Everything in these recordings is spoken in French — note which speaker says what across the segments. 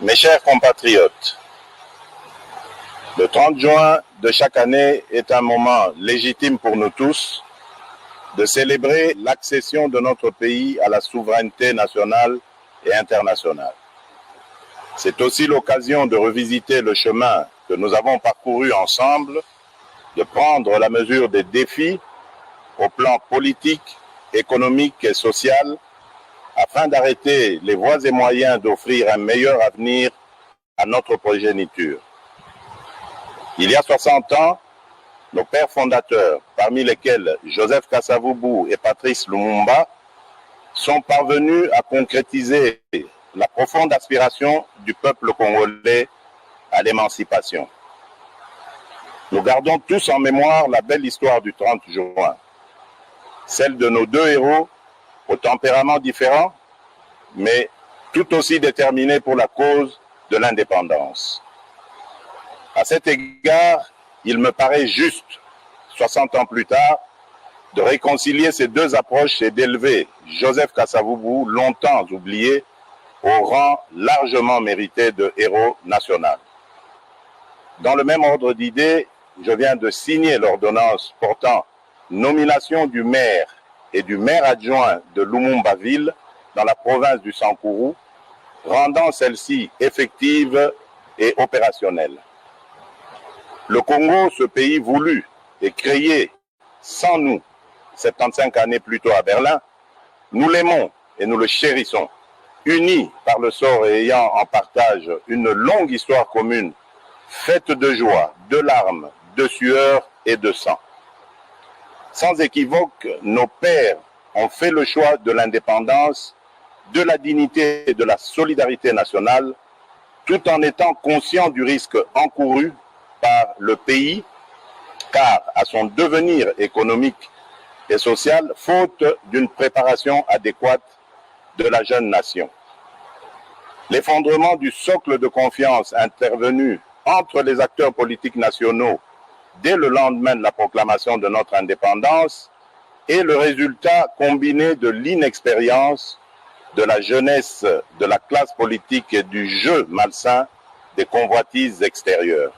Speaker 1: Mes chers compatriotes, le 30 juin de chaque année est un moment légitime pour nous tous de célébrer l'accession de notre pays à la souveraineté nationale et internationale. C'est aussi l'occasion de revisiter le chemin que nous avons parcouru ensemble, de prendre la mesure des défis au plan politique, économique et social, afin d'arrêter les voies et moyens d'offrir un meilleur avenir à notre progéniture. Il y a 60 ans, nos pères fondateurs, parmi lesquels Joseph Kasavubu et Patrice Lumumba, sont parvenus à concrétiser la profonde aspiration du peuple congolais à l'émancipation. Nous gardons tous en mémoire la belle histoire du 30 juin, celle de nos deux héros au tempérament différent, mais tout aussi déterminés pour la cause de l'indépendance. À cet égard, il me paraît juste, 60 ans plus tard, de réconcilier ces deux approches et d'élever Joseph Kasavubu, longtemps oublié, au rang largement mérité de héros national. Dans le même ordre d'idées, je viens de signer l'ordonnance portant nomination du maire et du maire adjoint de Lumumba-Ville dans la province du Sankourou, rendant celle-ci effective et opérationnelle. Le Congo, ce pays voulu et créé sans nous, 75 années plus tôt à Berlin, nous l'aimons et nous le chérissons, unis par le sort et ayant en partage une longue histoire commune, faite de joie, de larmes, de sueur et de sang. Sans équivoque, nos pères ont fait le choix de l'indépendance, de la dignité et de la solidarité nationale, tout en étant conscients du risque encouru par le pays, car à son devenir économique et social, faute d'une préparation adéquate de la jeune nation. L'effondrement du socle de confiance intervenu entre les acteurs politiques nationaux dès le lendemain de la proclamation de notre indépendance est le résultat combiné de l'inexpérience, de la jeunesse, de la classe politique et du jeu malsain des convoitises extérieures.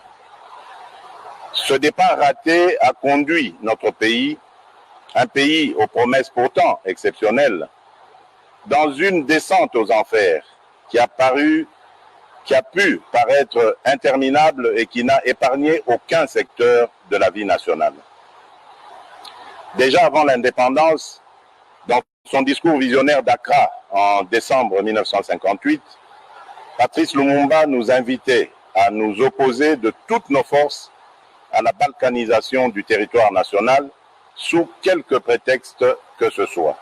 Speaker 1: Ce départ raté a conduit notre pays, un pays aux promesses pourtant exceptionnelles, dans une descente aux enfers qui a pu paraître interminable et qui n'a épargné aucun secteur de la vie nationale. Déjà avant l'indépendance, dans son discours visionnaire d'Accra en décembre 1958, Patrice Lumumba nous invitait à nous opposer de toutes nos forces à la balkanisation du territoire national sous quelque prétexte que ce soit.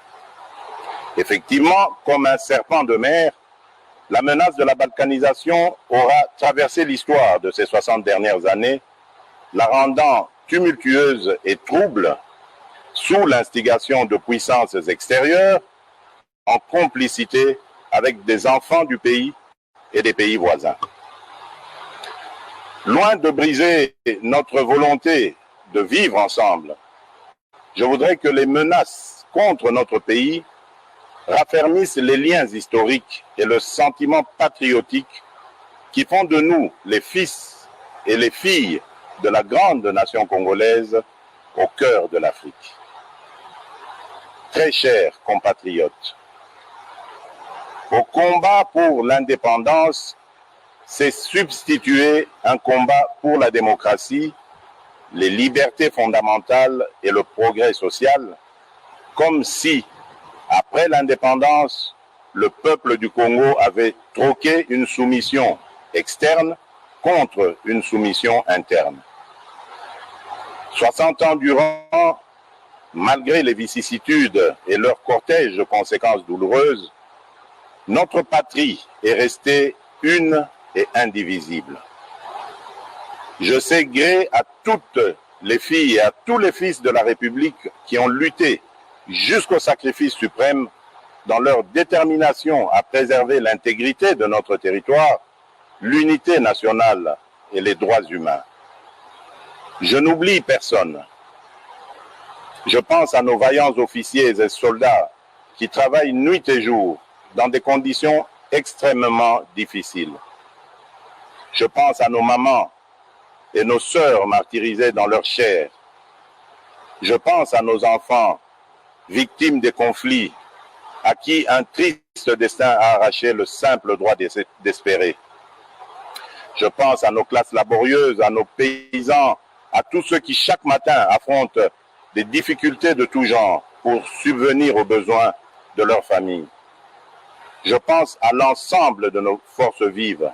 Speaker 1: Effectivement, comme un serpent de mer, la menace de la balkanisation aura traversé l'histoire de ces 60 dernières années, la rendant tumultueuse et trouble sous l'instigation de puissances extérieures, en complicité avec des enfants du pays et des pays voisins. Loin de briser notre volonté de vivre ensemble, je voudrais que les menaces contre notre pays raffermissent les liens historiques et le sentiment patriotique qui font de nous les fils et les filles de la grande nation congolaise au cœur de l'Afrique. Très chers compatriotes, au combat pour l'indépendance s'est substitué un combat pour la démocratie, les libertés fondamentales et le progrès social, comme si, après l'indépendance, le peuple du Congo avait troqué une soumission externe contre une soumission interne. 60 ans durant, malgré les vicissitudes et leur cortège de conséquences douloureuses, notre patrie est restée une et indivisible. Je sais gré à toutes les filles et à tous les fils de la République qui ont lutté jusqu'au sacrifice suprême dans leur détermination à préserver l'intégrité de notre territoire, l'unité nationale et les droits humains. Je n'oublie personne. Je pense à nos vaillants officiers et soldats qui travaillent nuit et jour dans des conditions extrêmement difficiles. Je pense à nos mamans et nos sœurs martyrisées dans leur chair. Je pense à nos enfants victimes des conflits, à qui un triste destin a arraché le simple droit d'espérer. Je pense à nos classes laborieuses, à nos paysans, à tous ceux qui chaque matin affrontent des difficultés de tout genre pour subvenir aux besoins de leur famille. Je pense à l'ensemble de nos forces vives,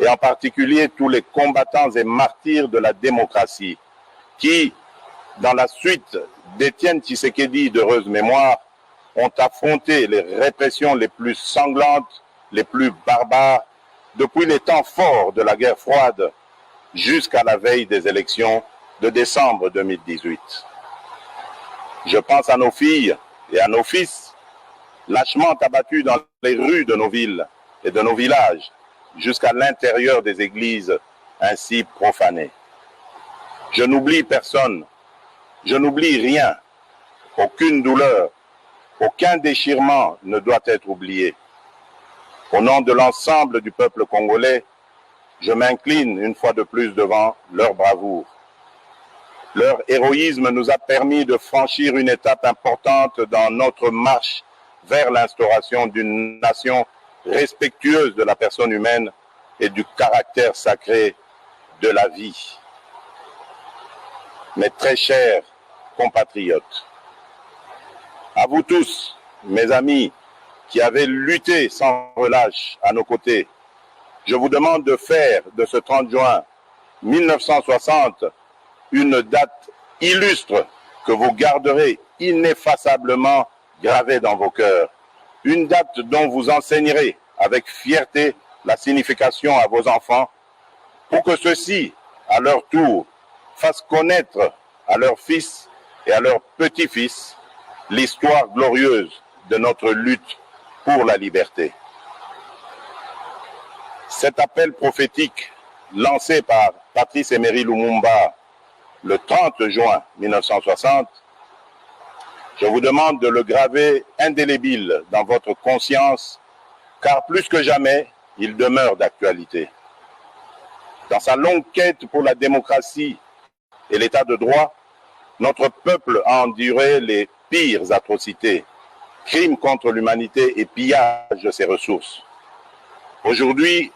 Speaker 1: et en particulier tous les combattants et martyrs de la démocratie, qui, dans la suite d'Étienne Tshisekedi d'heureuse mémoire, ont affronté les répressions les plus sanglantes, les plus barbares, depuis les temps forts de la guerre froide jusqu'à la veille des élections de décembre 2018. Je pense à nos filles et à nos fils, lâchement abattus dans les rues de nos villes et de nos villages, jusqu'à l'intérieur des églises ainsi profanées. Je n'oublie personne, je n'oublie rien, aucune douleur, aucun déchirement ne doit être oublié. Au nom de l'ensemble du peuple congolais, je m'incline une fois de plus devant leur bravoure. Leur héroïsme nous a permis de franchir une étape importante dans notre marche vers l'instauration d'une nation respectueuse de la personne humaine et du caractère sacré de la vie. Mes très chers compatriotes, à vous tous, mes amis, qui avez lutté sans relâche à nos côtés, je vous demande de faire de ce 30 juin 1960 une date illustre que vous garderez ineffaçablement gravée dans vos cœurs. Une date dont vous enseignerez avec fierté la signification à vos enfants pour que ceux-ci, à leur tour, fassent connaître à leurs fils et à leurs petits-fils l'histoire glorieuse de notre lutte pour la liberté. Cet appel prophétique lancé par Patrice Emery Lumumba le 30 juin 1960, je vous demande de le graver indélébile dans votre conscience, car plus que jamais, il demeure d'actualité. Dans sa longue quête pour la démocratie et l'état de droit, notre peuple a enduré les pires atrocités, crimes contre l'humanité et pillage de ses ressources. Aujourd'hui,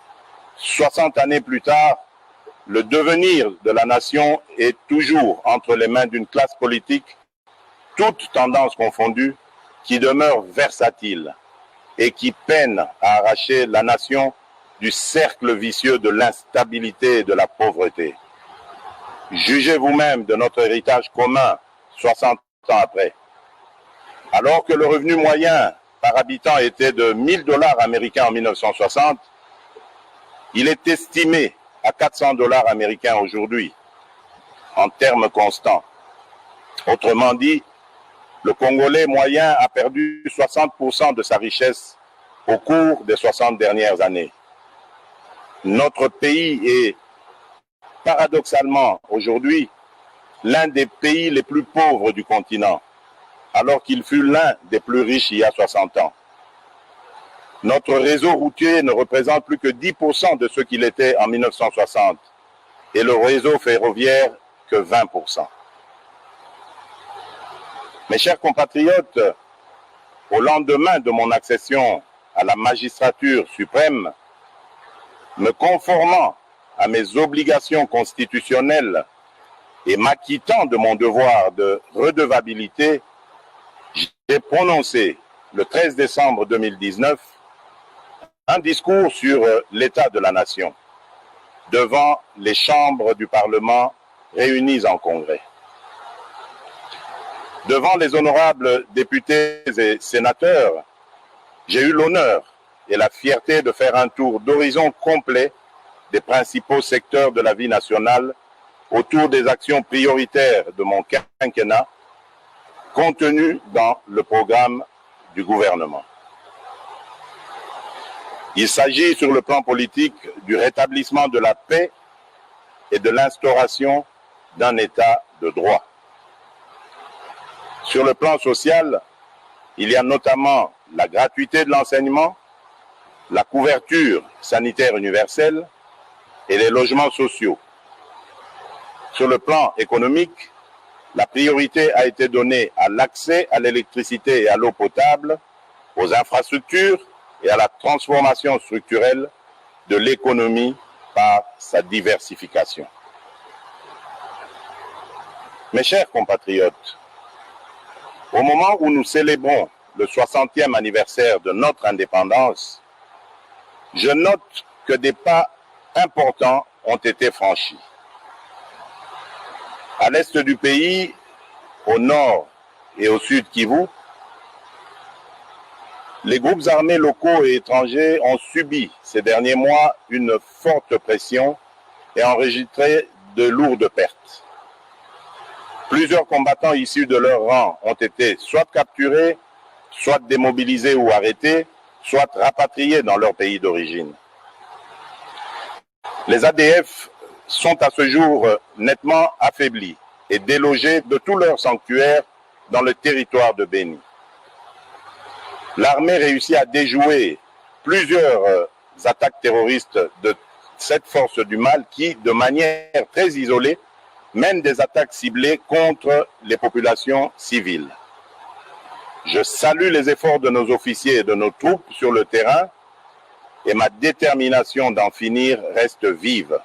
Speaker 1: 60 années plus tard, le devenir de la nation est toujours entre les mains d'une classe politique, toutes tendances confondues, qui demeure versatile et qui peine à arracher la nation du cercle vicieux de l'instabilité et de la pauvreté. Jugez vous-même de notre héritage commun 60 ans après. Alors que le revenu moyen par habitant était de 1 000 $ américains en 1960, il est estimé à 400 $ américains aujourd'hui, en termes constants. Autrement dit, le Congolais moyen a perdu 60% de sa richesse au cours des 60 dernières années. Notre pays est paradoxalement aujourd'hui l'un des pays les plus pauvres du continent, alors qu'il fut l'un des plus riches il y a 60 ans. Notre réseau routier ne représente plus que 10% de ce qu'il était en 1960 et le réseau ferroviaire que 20%. Mes chers compatriotes, au lendemain de mon accession à la magistrature suprême, me conformant à mes obligations constitutionnelles et m'acquittant de mon devoir de redevabilité, j'ai prononcé le 13 décembre 2019 un discours sur l'état de la nation devant les chambres du Parlement réunies en congrès. Devant les honorables députés et sénateurs, j'ai eu l'honneur et la fierté de faire un tour d'horizon complet des principaux secteurs de la vie nationale autour des actions prioritaires de mon quinquennat contenues dans le programme du gouvernement. Il s'agit sur le plan politique du rétablissement de la paix et de l'instauration d'un état de droit. Sur le plan social, il y a notamment la gratuité de l'enseignement, la couverture sanitaire universelle, et les logements sociaux. Sur le plan économique, la priorité a été donnée à l'accès à l'électricité et à l'eau potable, aux infrastructures et à la transformation structurelle de l'économie par sa diversification. Mes chers compatriotes, au moment où nous célébrons le 60e anniversaire de notre indépendance, je note que des pas importants ont été franchis. À l'est du pays, au nord et au sud Kivu, les groupes armés locaux et étrangers ont subi ces derniers mois une forte pression et enregistré de lourdes pertes. Plusieurs combattants issus de leur rang ont été soit capturés, soit démobilisés ou arrêtés, soit rapatriés dans leur pays d'origine. Les ADF sont à ce jour nettement affaiblis et délogés de tous leurs sanctuaires dans le territoire de Béni. L'armée réussit à déjouer plusieurs attaques terroristes de cette force du mal qui, de manière très isolée, mène des attaques ciblées contre les populations civiles. Je salue les efforts de nos officiers et de nos troupes sur le terrain et ma détermination d'en finir reste vive.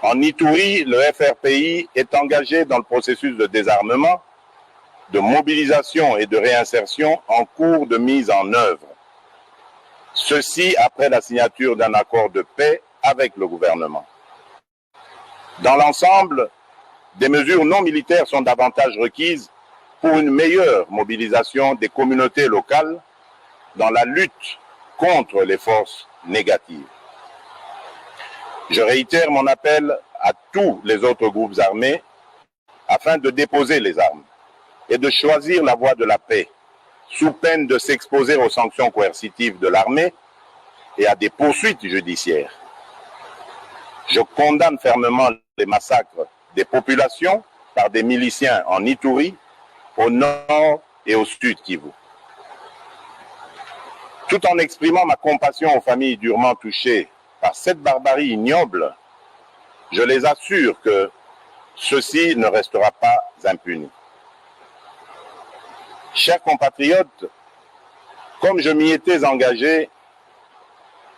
Speaker 1: En Ituri, le FRPI est engagé dans le processus de désarmement, de mobilisation et de réinsertion en cours de mise en œuvre. Ceci après la signature d'un accord de paix avec le gouvernement. Dans l'ensemble, des mesures non militaires sont davantage requises pour une meilleure mobilisation des communautés locales dans la lutte contre les forces négatives. Je réitère mon appel à tous les autres groupes armés afin de déposer les armes et de choisir la voie de la paix, sous peine de s'exposer aux sanctions coercitives de l'armée et à des poursuites judiciaires. Je condamne fermement les massacres des populations par des miliciens en Ituri, au nord et au sud Kivu. Tout en exprimant ma compassion aux familles durement touchées par cette barbarie ignoble, je les assure que ceci ne restera pas impuni. Chers compatriotes, comme je m'y étais engagé,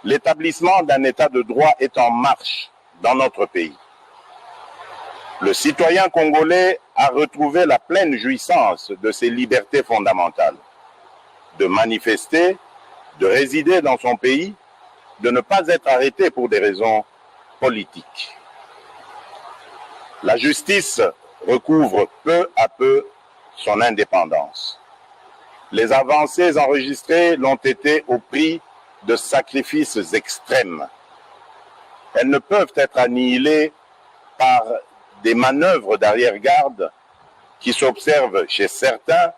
Speaker 1: l'établissement d'un état de droit est en marche dans notre pays. Le citoyen congolais a retrouvé la pleine jouissance de ses libertés fondamentales, de manifester, de résider dans son pays, de ne pas être arrêté pour des raisons politiques. La justice recouvre peu à peu son indépendance. Les avancées enregistrées l'ont été au prix de sacrifices extrêmes. Elles ne peuvent être annihilées par des manœuvres d'arrière-garde qui s'observent chez certains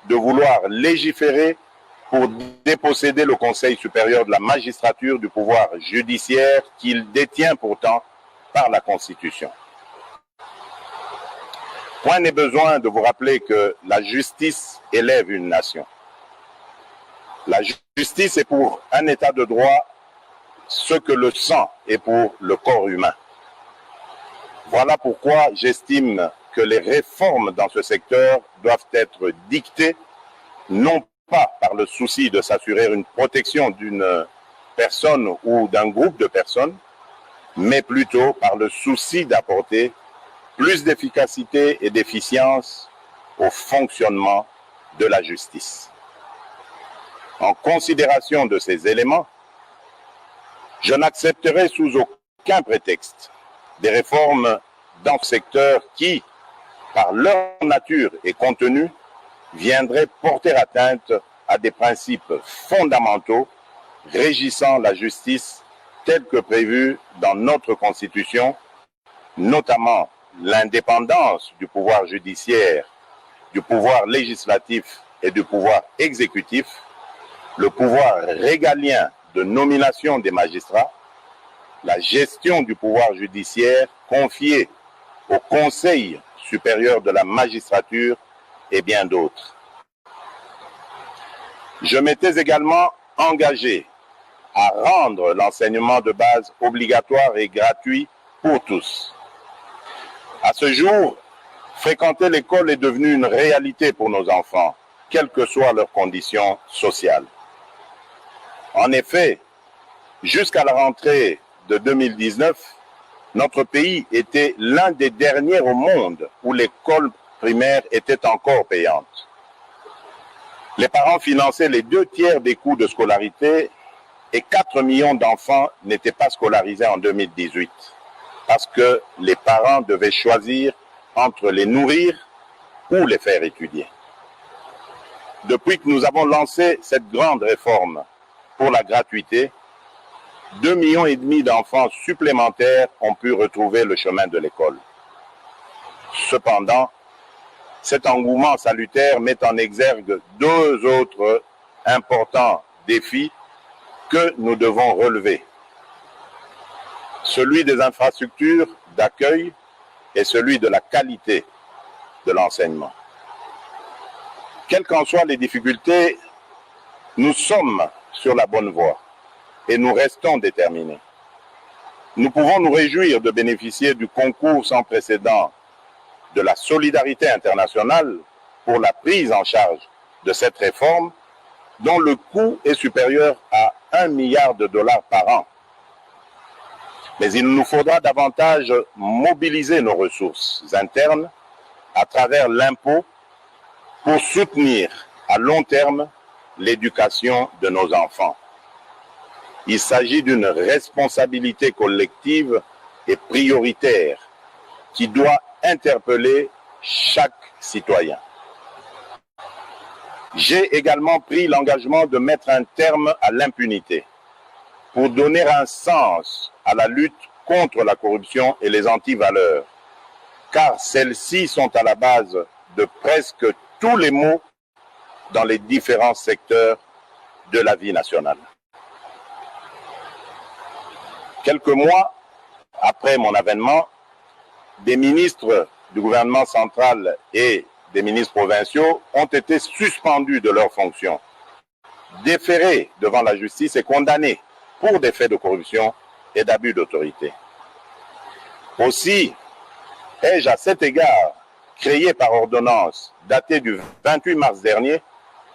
Speaker 1: de vouloir légiférer pour déposséder le Conseil supérieur de la magistrature du pouvoir judiciaire qu'il détient pourtant par la Constitution. Point n'est besoin de vous rappeler que la justice élève une nation. La justice est pour un état de droit ce que le sang est pour le corps humain. Voilà pourquoi j'estime que les réformes dans ce secteur doivent être dictées non pas par le souci de s'assurer une protection d'une personne ou d'un groupe de personnes, mais plutôt par le souci d'apporter plus d'efficacité et d'efficience au fonctionnement de la justice. En considération de ces éléments, je n'accepterai sous aucun prétexte des réformes dans ce secteur qui, par leur nature et contenu, viendraient porter atteinte à des principes fondamentaux régissant la justice telle que prévue dans notre Constitution, notamment l'indépendance du pouvoir judiciaire, du pouvoir législatif et du pouvoir exécutif, le pouvoir régalien de nomination des magistrats, la gestion du pouvoir judiciaire confiée au Conseil supérieur de la magistrature et bien d'autres. Je m'étais également engagé à rendre l'enseignement de base obligatoire et gratuit pour tous. À ce jour, fréquenter l'école est devenu une réalité pour nos enfants, quelles que soient leurs conditions sociales. En effet, jusqu'à la rentrée de 2019, notre pays était l'un des derniers au monde où l'école primaire était encore payante. Les parents finançaient les 2/3 des coûts de scolarité et 4 millions d'enfants n'étaient pas scolarisés en 2018 parce que les parents devaient choisir entre les nourrir ou les faire étudier. Depuis que nous avons lancé cette grande réforme pour la gratuité, 2,5 millions d'enfants supplémentaires ont pu retrouver le chemin de l'école. Cependant, cet engouement salutaire met en exergue 2 autres importants défis que nous devons relever. Celui des infrastructures d'accueil et celui de la qualité de l'enseignement. Quelles qu'en soient les difficultés, nous sommes sur la bonne voie et nous restons déterminés. Nous pouvons nous réjouir de bénéficier du concours sans précédent de la solidarité internationale pour la prise en charge de cette réforme dont le coût est supérieur à $1 milliard par an. Mais il nous faudra davantage mobiliser nos ressources internes à travers l'impôt pour soutenir à long terme l'éducation de nos enfants. Il s'agit d'une responsabilité collective et prioritaire qui doit interpeller chaque citoyen. J'ai également pris l'engagement de mettre un terme à l'impunité pour donner un sens à la lutte contre la corruption et les antivaleurs, car celles-ci sont à la base de presque tous les maux dans les différents secteurs de la vie nationale. Quelques mois après mon avènement, des ministres du gouvernement central et des ministres provinciaux ont été suspendus de leurs fonctions, déférés devant la justice et condamnés pour des faits de corruption et d'abus d'autorité. Aussi, ai-je à cet égard créé par ordonnance datée du 28 mars dernier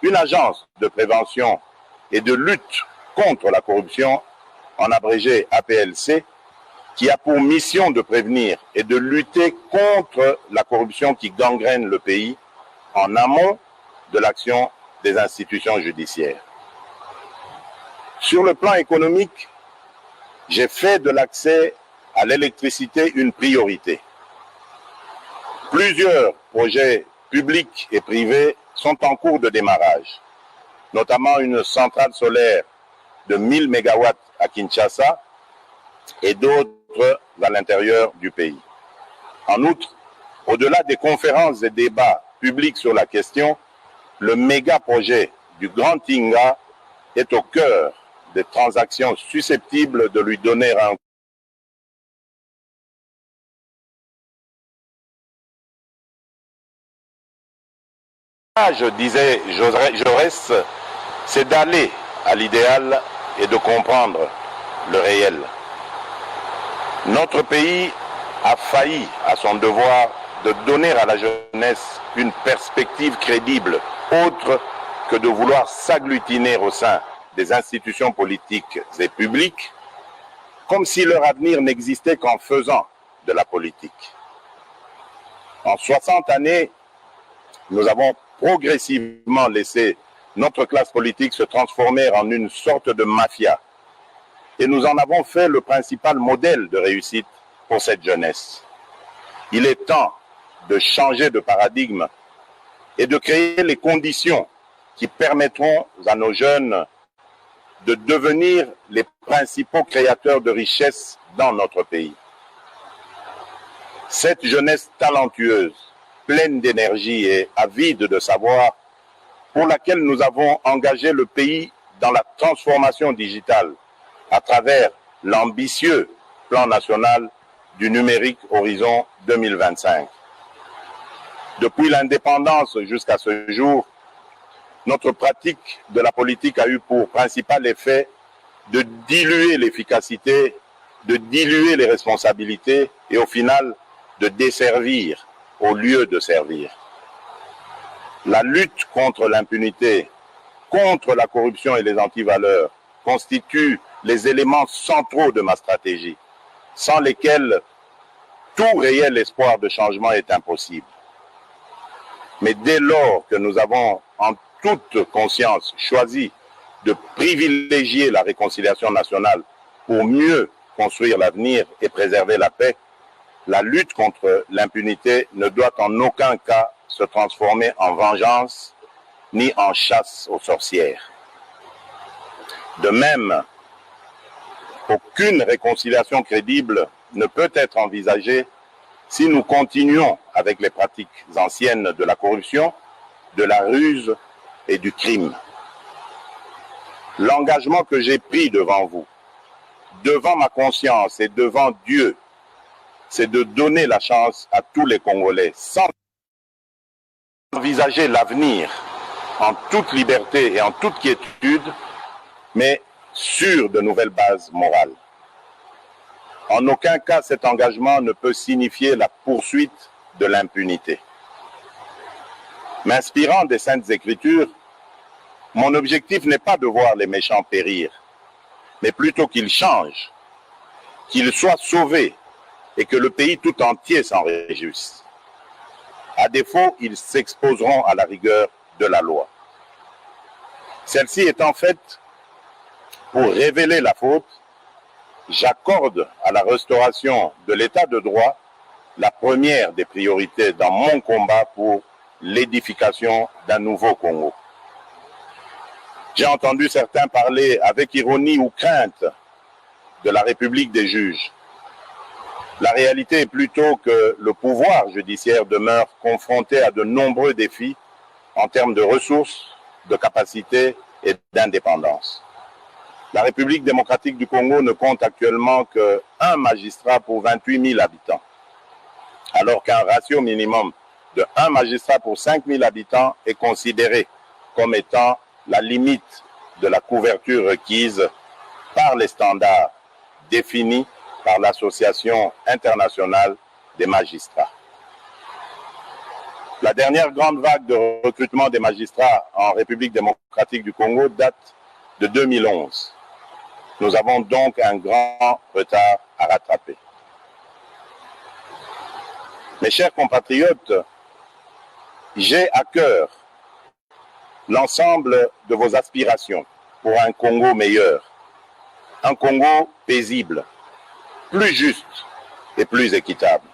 Speaker 1: une agence de prévention et de lutte contre la corruption, en abrégé APLC, qui a pour mission de prévenir et de lutter contre la corruption qui gangrène le pays en amont de l'action des institutions judiciaires. Sur le plan économique, j'ai fait de l'accès à l'électricité une priorité. Plusieurs projets publics et privés sont en cours de démarrage, notamment une centrale solaire de 1000 MW à Kinshasa et d'autres à l'intérieur du pays. En outre, au-delà des conférences et débats publics sur la question, le méga projet du Grand Tinga est au cœur des transactions susceptibles de lui donner un je disais Jaurès, c'est d'aller à l'idéal et de comprendre le réel. Notre pays a failli à son devoir de donner à la jeunesse une perspective crédible, autre que de vouloir s'agglutiner au sein des institutions politiques et publiques, comme si leur avenir n'existait qu'en faisant de la politique. En 60 années, nous avons progressivement laissé notre classe politique se transformer en une sorte de mafia. Et nous en avons fait le principal modèle de réussite pour cette jeunesse. Il est temps de changer de paradigme et de créer les conditions qui permettront à nos jeunes de devenir les principaux créateurs de richesses dans notre pays. Cette jeunesse talentueuse, pleine d'énergie et avide de savoir, pour laquelle nous avons engagé le pays dans la transformation digitale à travers l'ambitieux plan national du numérique Horizon 2025. Depuis l'indépendance jusqu'à ce jour, notre pratique de la politique a eu pour principal effet de diluer l'efficacité, de diluer les responsabilités et au final de desservir au lieu de servir. La lutte contre l'impunité, contre la corruption et les antivaleurs constitue les éléments centraux de ma stratégie, sans lesquels tout réel espoir de changement est impossible. Mais dès lors que nous avons en toute conscience choisi de privilégier la réconciliation nationale pour mieux construire l'avenir et préserver la paix, la lutte contre l'impunité ne doit en aucun cas se transformer en vengeance ni en chasse aux sorcières. De même, aucune réconciliation crédible ne peut être envisagée si nous continuons avec les pratiques anciennes de la corruption, de la ruse et du crime. L'engagement que j'ai pris devant vous, devant ma conscience et devant Dieu, c'est de donner la chance à tous les Congolais sans envisager l'avenir en toute liberté et en toute quiétude, mais sur de nouvelles bases morales. En aucun cas, cet engagement ne peut signifier la poursuite de l'impunité. M'inspirant des Saintes Écritures, mon objectif n'est pas de voir les méchants périr, mais plutôt qu'ils changent, qu'ils soient sauvés et que le pays tout entier s'en réjouisse. À défaut, ils s'exposeront à la rigueur de la loi. Celle-ci étant faite pour révéler la faute, j'accorde à la restauration de l'état de droit la première des priorités dans mon combat pour l'édification d'un nouveau Congo. J'ai entendu certains parler avec ironie ou crainte de la République des juges. La réalité est plutôt que le pouvoir judiciaire demeure confronté à de nombreux défis en termes de ressources, de capacités et d'indépendance. La République démocratique du Congo ne compte actuellement qu'un magistrat pour 28 000 habitants, alors qu'un ratio minimum de 1 magistrat pour 5 000 habitants est considéré comme étant la limite de la couverture requise par les standards définis par l'Association internationale des magistrats. La dernière grande vague de recrutement des magistrats en République démocratique du Congo date de 2011. Nous avons donc un grand retard à rattraper. Mes chers compatriotes, j'ai à cœur l'ensemble de vos aspirations pour un Congo meilleur, un Congo paisible, plus juste et plus équitable.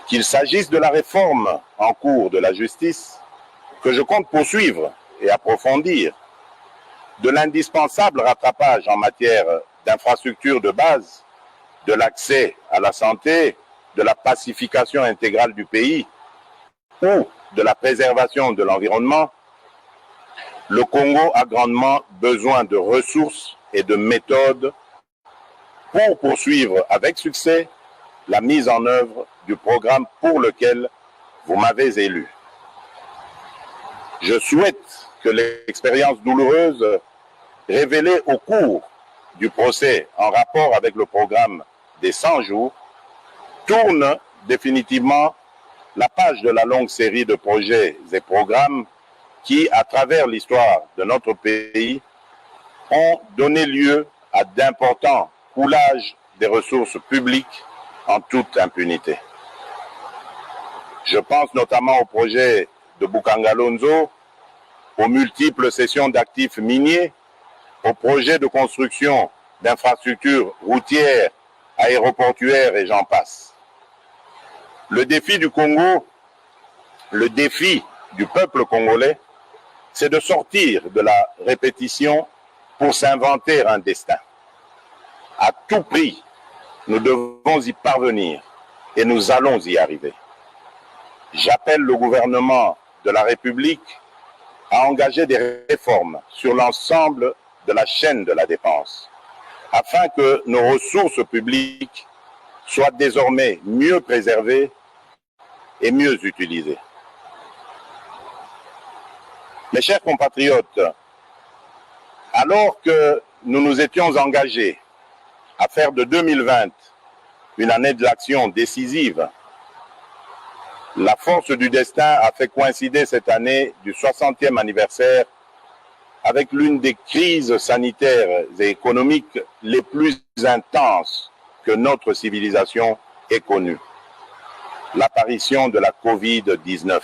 Speaker 1: Qu'il s'agisse de la réforme en cours de la justice, que je compte poursuivre et approfondir, de l'indispensable rattrapage en matière d'infrastructures de base, de l'accès à la santé, de la pacification intégrale du pays ou de la préservation de l'environnement, le Congo a grandement besoin de ressources et de méthodes pour poursuivre avec succès la mise en œuvre du programme pour lequel vous m'avez élu. Je souhaite que l'expérience douloureuse révélée au cours du procès en rapport avec le programme des 100 jours tourne définitivement la page de la longue série de projets et programmes qui, à travers l'histoire de notre pays, ont donné lieu à d'importants coulages des ressources publiques en toute impunité. Je pense notamment au projet de Bukangalonzo, aux multiples cessions d'actifs miniers, aux projets de construction d'infrastructures routières, aéroportuaires et j'en passe. Le défi du Congo, le défi du peuple congolais, c'est de sortir de la répétition pour s'inventer un destin. À tout prix, nous devons y parvenir et nous allons y arriver. J'appelle le gouvernement de la République à engager des réformes sur l'ensemble de la chaîne de la dépense, afin que nos ressources publiques soient désormais mieux préservées et mieux utilisées. Mes chers compatriotes, alors que nous nous étions engagés à faire de 2020 une année de l'action décisive, la force du destin a fait coïncider cette année du 60e anniversaire avec l'une des crises sanitaires et économiques les plus intenses que notre civilisation ait connues, l'apparition de la Covid-19.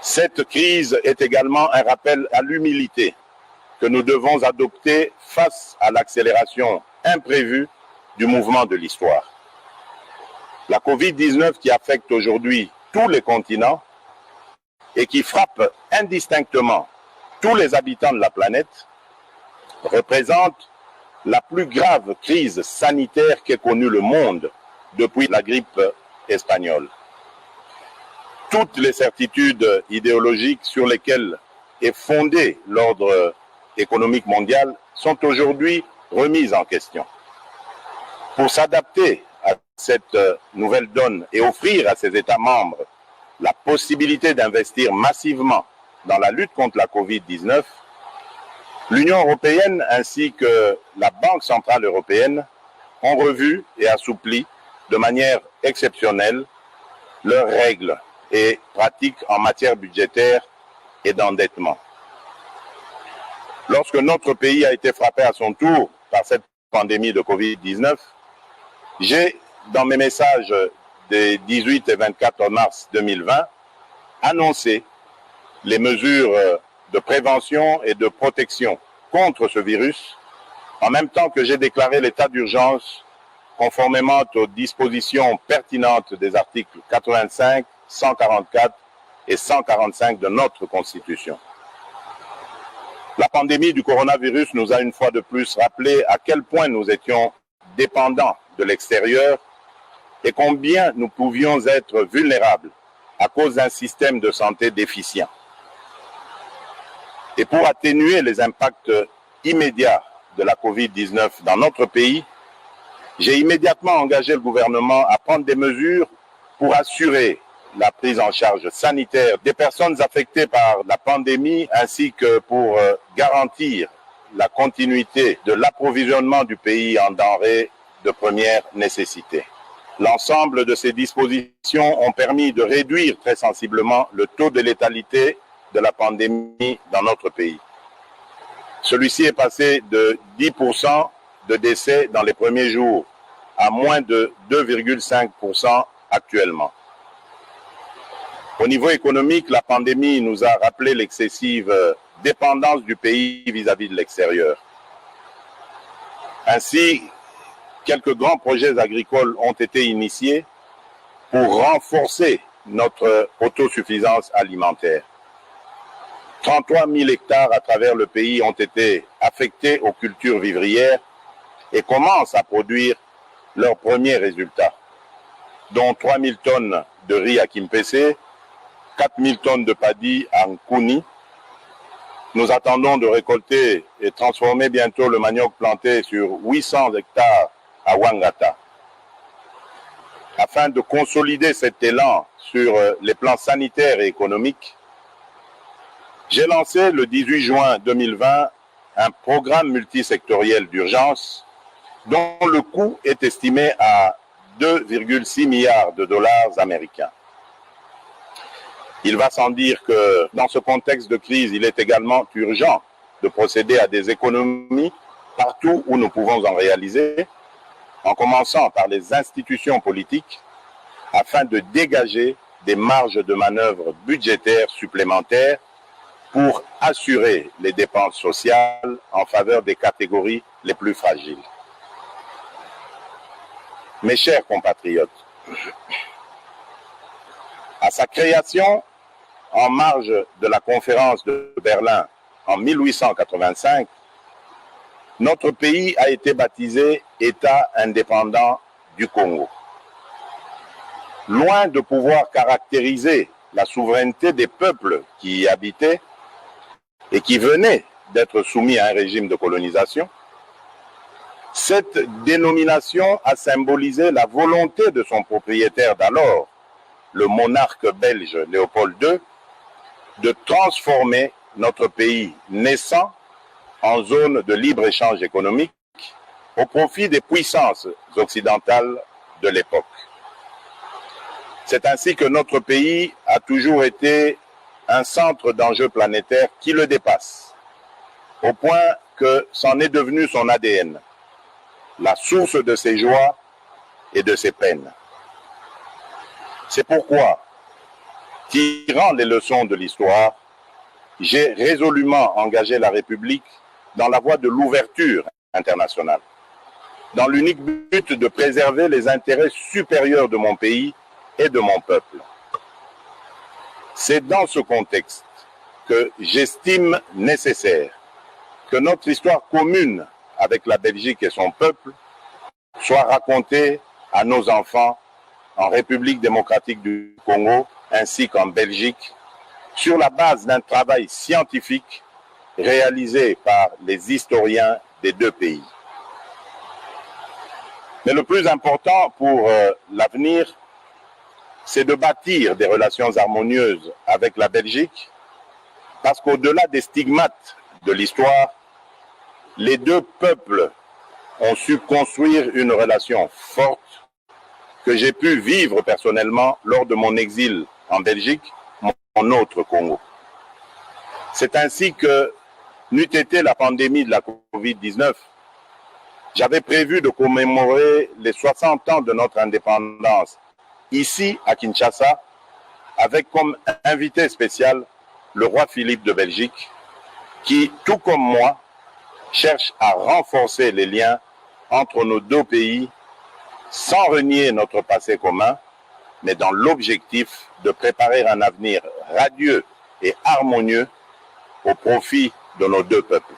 Speaker 1: Cette crise est également un rappel à l'humilité que nous devons adopter face à l'accélération imprévue du mouvement de l'histoire. La Covid-19 qui affecte aujourd'hui tous les continents et qui frappe indistinctement tous les habitants de la planète représente la plus grave crise sanitaire qu'ait connue le monde depuis la grippe espagnole. Toutes les certitudes idéologiques sur lesquelles est fondé l'ordre économique mondial sont aujourd'hui remises en question. Pour s'adapter à cette nouvelle donne et offrir à ses États membres la possibilité d'investir massivement dans la lutte contre la Covid-19, l'Union européenne ainsi que la Banque centrale européenne ont revu et assoupli de manière exceptionnelle leurs règles et pratiques en matière budgétaire et d'endettement. Lorsque notre pays a été frappé à son tour par cette pandémie de Covid-19, j'ai, dans mes messages des 18 et 24 mars 2020, annoncé les mesures de prévention et de protection contre ce virus, en même temps que j'ai déclaré l'état d'urgence conformément aux dispositions pertinentes des articles 85, 144 et 145 de notre Constitution. La pandémie du coronavirus nous a une fois de plus rappelé à quel point nous étions dépendants de l'extérieur et combien nous pouvions être vulnérables à cause d'un système de santé déficient. Et pour atténuer les impacts immédiats de la Covid-19 dans notre pays, j'ai immédiatement engagé le gouvernement à prendre des mesures pour assurer la prise en charge sanitaire des personnes affectées par la pandémie ainsi que pour garantir la continuité de l'approvisionnement du pays en denrées de première nécessité. L'ensemble de ces dispositions ont permis de réduire très sensiblement le taux de létalité de la pandémie dans notre pays. Celui-ci est passé de 10% de décès dans les premiers jours à moins de 2,5% actuellement. Au niveau économique, la pandémie nous a rappelé l'excessive dépendance du pays vis-à-vis de l'extérieur. Ainsi, quelques grands projets agricoles ont été initiés pour renforcer notre autosuffisance alimentaire. 33 000 hectares à travers le pays ont été affectés aux cultures vivrières et commencent à produire leurs premiers résultats, dont 3 000 tonnes de riz à Kimpese, 4 000 tonnes de paddy à Nkuni. Nous attendons de récolter et transformer bientôt le manioc planté sur 800 hectares à Wangata. Afin de consolider cet élan sur les plans sanitaires et économiques, j'ai lancé le 18 juin 2020 un programme multisectoriel d'urgence dont le coût est estimé à 2,6 milliards de dollars américains. Il va sans dire que dans ce contexte de crise, il est également urgent de procéder à des économies partout où nous pouvons en réaliser, en commençant par les institutions politiques, afin de dégager des marges de manœuvre budgétaires supplémentaires pour assurer les dépenses sociales en faveur des catégories les plus fragiles. Mes chers compatriotes, à sa création, en marge de la conférence de Berlin en 1885, notre pays a été baptisé État indépendant du Congo. Loin de pouvoir caractériser la souveraineté des peuples qui y habitaient et qui venaient d'être soumis à un régime de colonisation, cette dénomination a symbolisé la volonté de son propriétaire d'alors, le monarque belge Léopold II, de transformer notre pays naissant en zone de libre-échange économique au profit des puissances occidentales de l'époque. C'est ainsi que notre pays a toujours été un centre d'enjeux planétaires qui le dépasse, au point que c'en est devenu son ADN, la source de ses joies et de ses peines. C'est pourquoi, tirant les leçons de l'histoire, j'ai résolument engagé la République dans la voie de l'ouverture internationale, dans l'unique but de préserver les intérêts supérieurs de mon pays et de mon peuple. C'est dans ce contexte que j'estime nécessaire que notre histoire commune avec la Belgique et son peuple soit racontée à nos enfants en République démocratique du Congo ainsi qu'en Belgique sur la base d'un travail scientifique réalisé par les historiens des deux pays. Mais le plus important pour l'avenir, c'est de bâtir des relations harmonieuses avec la Belgique, parce qu'au-delà des stigmates de l'histoire, les deux peuples ont su construire une relation forte que j'ai pu vivre personnellement lors de mon exil en Belgique, mon autre Congo. C'est ainsi que, n'eût été la pandémie de la Covid-19, j'avais prévu de commémorer les 60 ans de notre indépendance ici à Kinshasa, avec comme invité spécial le roi Philippe de Belgique, qui, tout comme moi, cherche à renforcer les liens entre nos deux pays sans renier notre passé commun, mais dans l'objectif de préparer un avenir radieux et harmonieux au profit de nos deux peuples.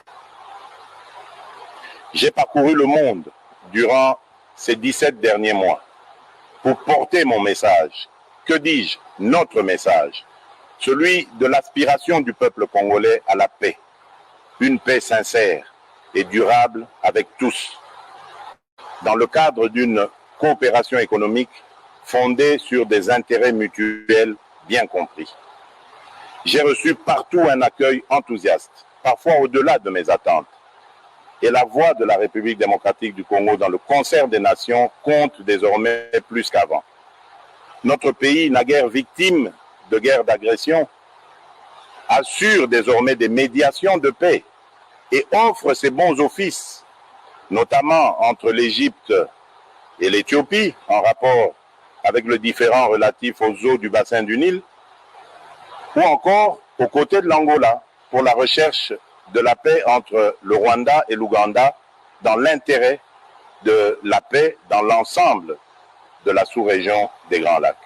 Speaker 1: J'ai parcouru le monde durant ces 17 derniers mois pour porter mon message, que dis-je, notre message, celui de l'aspiration du peuple congolais à la paix, une paix sincère et durable avec tous, dans le cadre d'une coopération économique fondée sur des intérêts mutuels bien compris. J'ai reçu partout un accueil enthousiaste, parfois au-delà de mes attentes. Et la voix de la République démocratique du Congo dans le concert des nations compte désormais plus qu'avant. Notre pays, naguère victime de guerres d'agression, assure désormais des médiations de paix et offre ses bons offices, notamment entre l'Égypte et l'Éthiopie, en rapport avec le différend relatif aux eaux du bassin du Nil, ou encore aux côtés de l'Angola pour la recherche de la paix entre le Rwanda et l'Ouganda dans l'intérêt de la paix dans l'ensemble de la sous-région des Grands Lacs.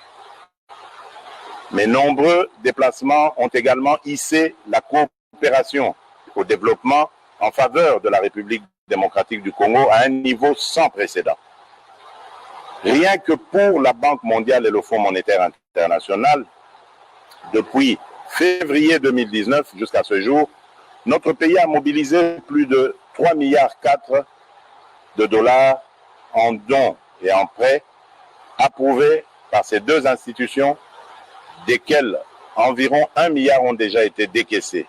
Speaker 1: Mais nombreux déplacements ont également hissé la coopération au développement en faveur de la République démocratique du Congo à un niveau sans précédent. Rien que pour la Banque mondiale et le Fonds monétaire international, depuis février 2019 jusqu'à ce jour, notre pays a mobilisé plus de 3,4 milliards de dollars en dons et en prêts approuvés par ces deux institutions, desquels environ 1 milliard ont déjà été décaissés.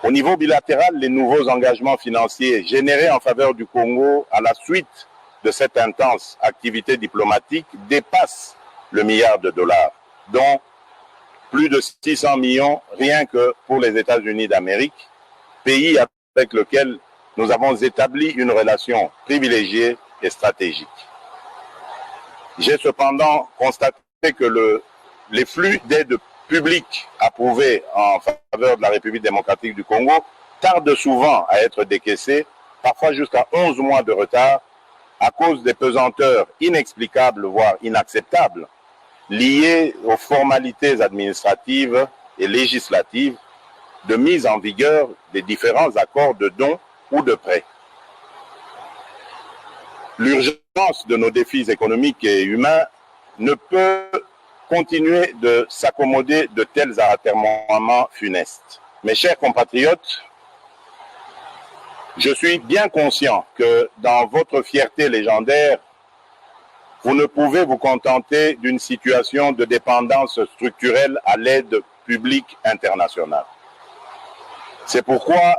Speaker 1: Au niveau bilatéral, les nouveaux engagements financiers générés en faveur du Congo à la suite de cette intense activité diplomatique dépassent le milliard de dollars, dont plus de 600 millions rien que pour les États-Unis d'Amérique, pays avec lequel nous avons établi une relation privilégiée et stratégique. J'ai cependant constaté que les flux d'aide publique approuvés en faveur de la République démocratique du Congo tardent souvent à être décaissés, parfois jusqu'à 11 mois de retard, à cause des pesanteurs inexplicables, voire inacceptables, liées aux formalités administratives et législatives de mise en vigueur des différents accords de dons ou de prêts. L'urgence de nos défis économiques et humains ne peut continuer de s'accommoder de tels atermoiements funestes. Mes chers compatriotes, je suis bien conscient que dans votre fierté légendaire, vous ne pouvez vous contenter d'une situation de dépendance structurelle à l'aide publique internationale. C'est pourquoi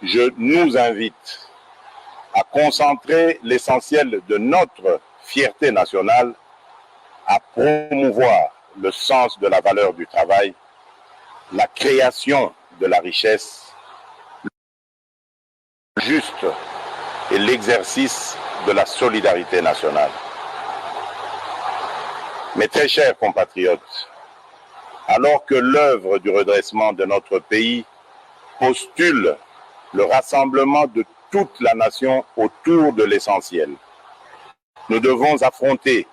Speaker 1: je nous invite à concentrer l'essentiel de notre fierté nationale à promouvoir le sens de la valeur du travail, la création de la richesse, le juste et l'exercice de la solidarité nationale. Mes très chers compatriotes, alors que l'œuvre du redressement de notre pays postule le rassemblement de toute la nation autour de l'essentiel, nous devons affronter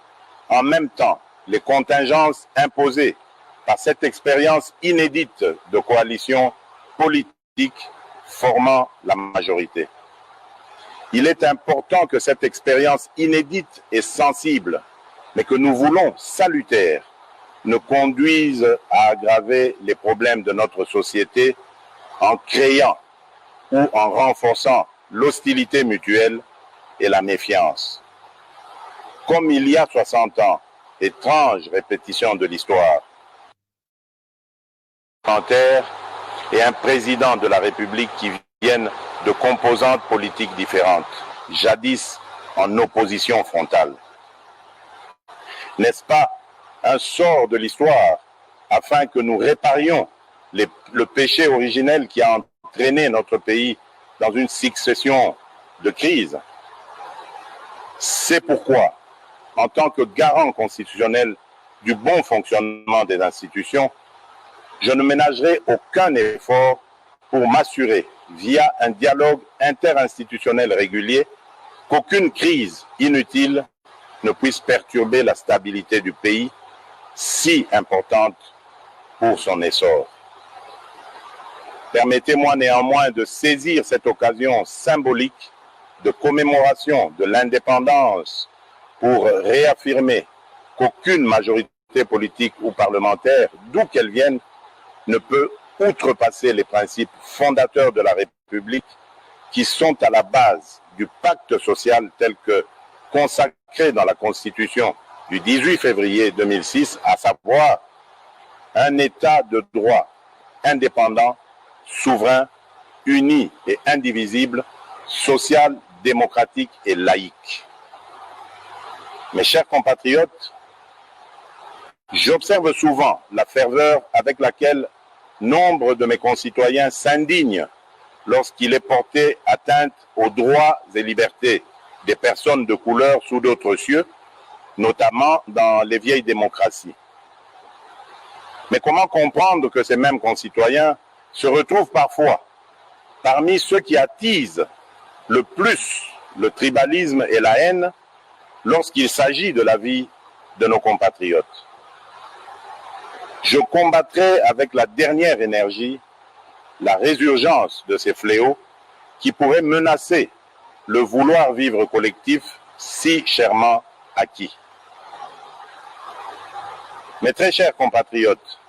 Speaker 1: en même temps les contingences imposées par cette expérience inédite de coalition politique formant la majorité. Il est important que cette expérience inédite et sensible, mais que nous voulons salutaire, ne conduise à aggraver les problèmes de notre société en créant ou en renforçant l'hostilité mutuelle et la méfiance. Comme il y a 60 ans, étrange répétition de l'histoire, et un président de la République qui viennent de composantes politiques différentes, jadis en opposition frontale. N'est-ce pas un sort de l'histoire afin que nous réparions le péché originel qui a entraîné notre pays dans une succession de crises? C'est pourquoi, en tant que garant constitutionnel du bon fonctionnement des institutions, je ne ménagerai aucun effort pour m'assurer, via un dialogue interinstitutionnel régulier, qu'aucune crise inutile ne puisse perturber la stabilité du pays, si importante pour son essor. Permettez-moi néanmoins de saisir cette occasion symbolique de commémoration de l'indépendance pour réaffirmer qu'aucune majorité politique ou parlementaire, d'où qu'elle vienne, ne peut outrepasser les principes fondateurs de la République qui sont à la base du pacte social tel que consacré dans la Constitution du 18 février 2006, à savoir un État de droit indépendant, souverain, uni et indivisible, social, démocratique et laïque. Mes chers compatriotes, j'observe souvent la ferveur avec laquelle nombre de mes concitoyens s'indignent lorsqu'il est porté atteinte aux droits et libertés des personnes de couleur sous d'autres cieux, notamment dans les vieilles démocraties. Mais comment comprendre que ces mêmes concitoyens se retrouvent parfois parmi ceux qui attisent le plus le tribalisme et la haine lorsqu'il s'agit de la vie de nos compatriotes? Je combattrai avec la dernière énergie la résurgence de ces fléaux qui pourraient menacer le vouloir vivre collectif si chèrement acquis. Mes très chers compatriotes,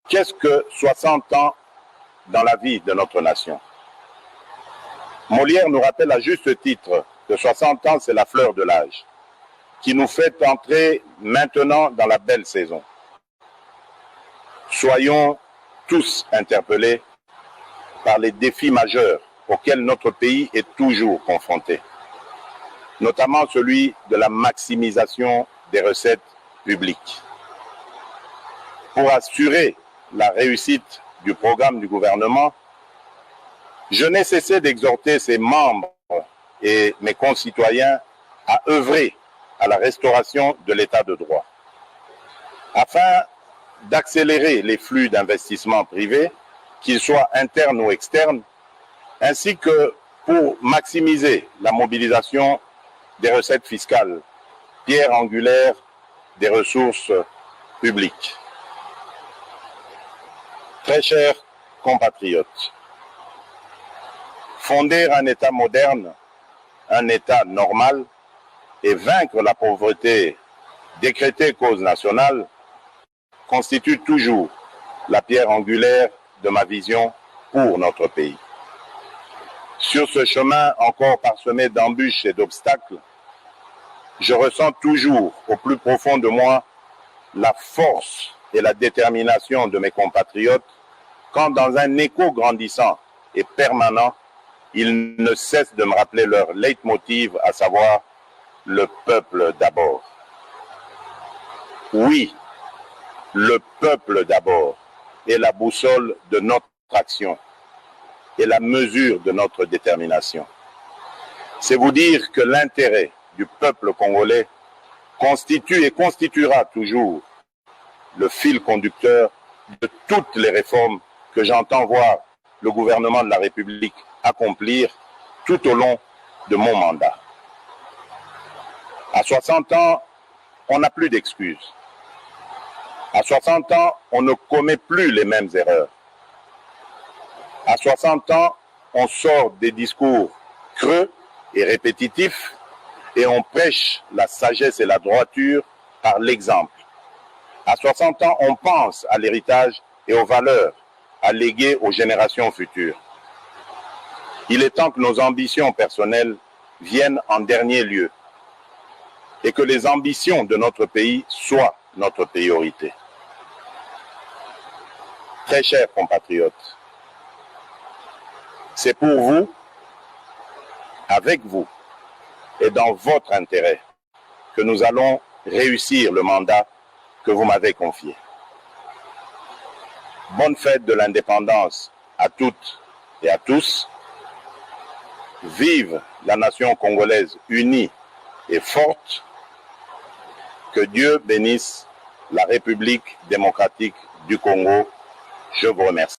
Speaker 1: qu'est-ce que 60 ans dans la vie de notre nation? Molière nous rappelle à juste titre que 60 ans, c'est la fleur de l'âge, qui nous fait entrer maintenant dans la belle saison. Soyons tous interpellés par les défis majeurs auxquels notre pays est toujours confronté, notamment celui de la maximisation des recettes publiques. Pour assurer la réussite du programme du gouvernement, je n'ai cessé d'exhorter ses membres et mes concitoyens à œuvrer à la restauration de l'état de droit, afin d'accélérer les flux d'investissement privés, qu'ils soient internes ou externes, ainsi que pour maximiser la mobilisation des recettes fiscales, pierre angulaire des ressources publiques. Très chers compatriotes, fonder un État moderne, un État normal, et vaincre la pauvreté décrétée cause nationale constitue toujours la pierre angulaire de ma vision pour notre pays. Sur ce chemin encore parsemé d'embûches et d'obstacles, je ressens toujours au plus profond de moi la force et la détermination de mes compatriotes quand, dans un écho grandissant et permanent, ils ne cessent de me rappeler leur leitmotiv, à savoir le peuple d'abord. Oui, le peuple d'abord est la boussole de notre action et la mesure de notre détermination. C'est vous dire que l'intérêt du peuple congolais constitue et constituera toujours le fil conducteur de toutes les réformes que j'entends voir le gouvernement de la République accomplir tout au long de mon mandat. À 60 ans, on n'a plus d'excuses. À 60 ans, on ne commet plus les mêmes erreurs. À 60 ans, on sort des discours creux et répétitifs et on prêche la sagesse et la droiture par l'exemple. À 60 ans, on pense à l'héritage et aux valeurs à léguer aux générations futures. Il est temps que nos ambitions personnelles viennent en dernier lieu et que les ambitions de notre pays soient notre priorité. Très chers compatriotes, c'est pour vous, avec vous et dans votre intérêt que nous allons réussir le mandat que vous m'avez confié. Bonne fête de l'indépendance à toutes et à tous. Vive la nation congolaise unie et forte. Que Dieu bénisse la République démocratique du Congo. Je vous remercie.